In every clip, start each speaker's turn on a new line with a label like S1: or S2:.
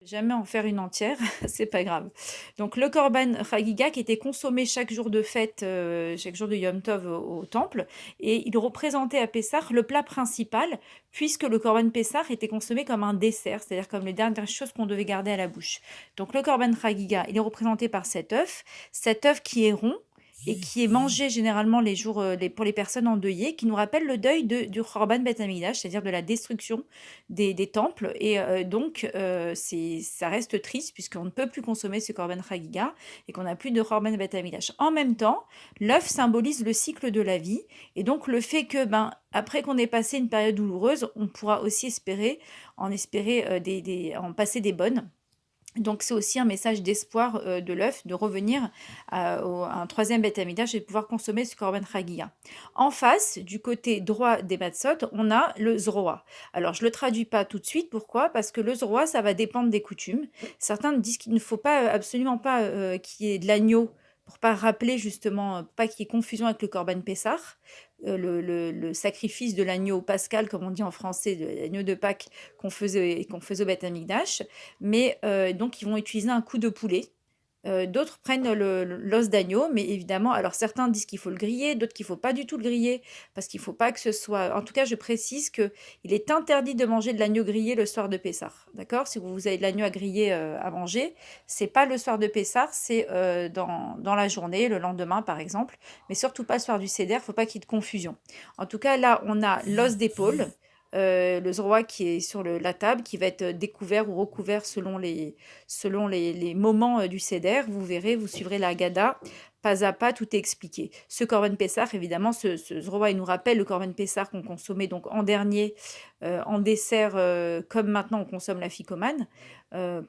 S1: Jamais en faire une entière, c'est pas grave. Donc le korban chagiga qui était consommé chaque jour de fête, chaque jour de Yom Tov au temple, et il représentait à Pessah le plat principal, puisque le korban Pessah était consommé comme un dessert, c'est-à-dire comme les dernières choses qu'on devait garder à la bouche. Donc le korban chagiga, il est représenté par cet œuf qui est rond et qui est mangé généralement les jours, pour les personnes endeuillées, qui nous rappelle le deuil du korban Bet Hamikdash, c'est-à-dire de la destruction des temples. Et donc, ça reste triste puisqu'on ne peut plus consommer ce Korban Chagiga et qu'on n'a plus de Korban Bet Hamikdash. En même temps, l'œuf symbolise le cycle de la vie. Et donc, le fait que, après qu'on ait passé une période douloureuse, on pourra aussi en passer des bonnes. Donc c'est aussi un message d'espoir de l'œuf de revenir à un troisième Beth Amikdash et de pouvoir consommer ce Korban Chagiga. En face, du côté droit des Matzot, on a le Zroa. Alors je ne le traduis pas tout de suite, pourquoi? Parce que le Zroa, ça va dépendre des coutumes. Certains disent qu'il ne faut pas absolument pas qu'il y ait de l'agneau pour pas rappeler justement, pas qu'il y ait confusion avec le Korban Pessah, le sacrifice de l'agneau pascal, comme on dit en français, de l'agneau de Pâques qu'on faisait au Beth Amikdash. Mais donc, ils vont utiliser un coup de poulet. D'autres prennent l'os d'agneau, mais évidemment, alors certains disent qu'il faut le griller, d'autres qu'il ne faut pas du tout le griller, parce qu'il ne faut pas que ce soit... En tout cas, je précise qu'il est interdit de manger de l'agneau grillé le soir de Pessah, d'accord? Si vous avez de l'agneau à griller à manger, c'est pas le soir de Pessah, c'est dans la journée, le lendemain par exemple, mais surtout pas le soir du Seder, il ne faut pas qu'il y ait de confusion. En tout cas, là, on a l'os d'épaule, le zroa qui est sur la table, qui va être découvert ou recouvert selon les moments du Seder. Vous verrez, vous suivrez la Haggadah, pas à pas, tout est expliqué. Ce Korban Pessah, évidemment, ce zroa, il nous rappelle le Korban Pessah qu'on consommait donc en dernier, en dessert, comme maintenant on consomme la ficomane,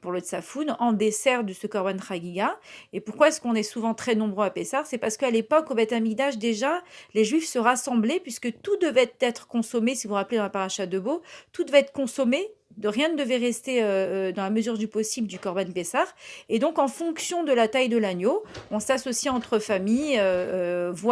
S1: pour le tsafoun, en dessert de ce Korban Chagiga. Et pourquoi est-ce qu'on est souvent très nombreux à Pessah? C'est parce qu'à l'époque, au Beth Amikdash, déjà, les Juifs se rassemblaient, puisque tout devait être consommé, si vous vous rappelez dans la paracha de Beau, tout devait être consommé, rien ne devait rester dans la mesure du possible du Korban Pessah. Et donc, en fonction de la taille de l'agneau, on s'associe entre familles, voire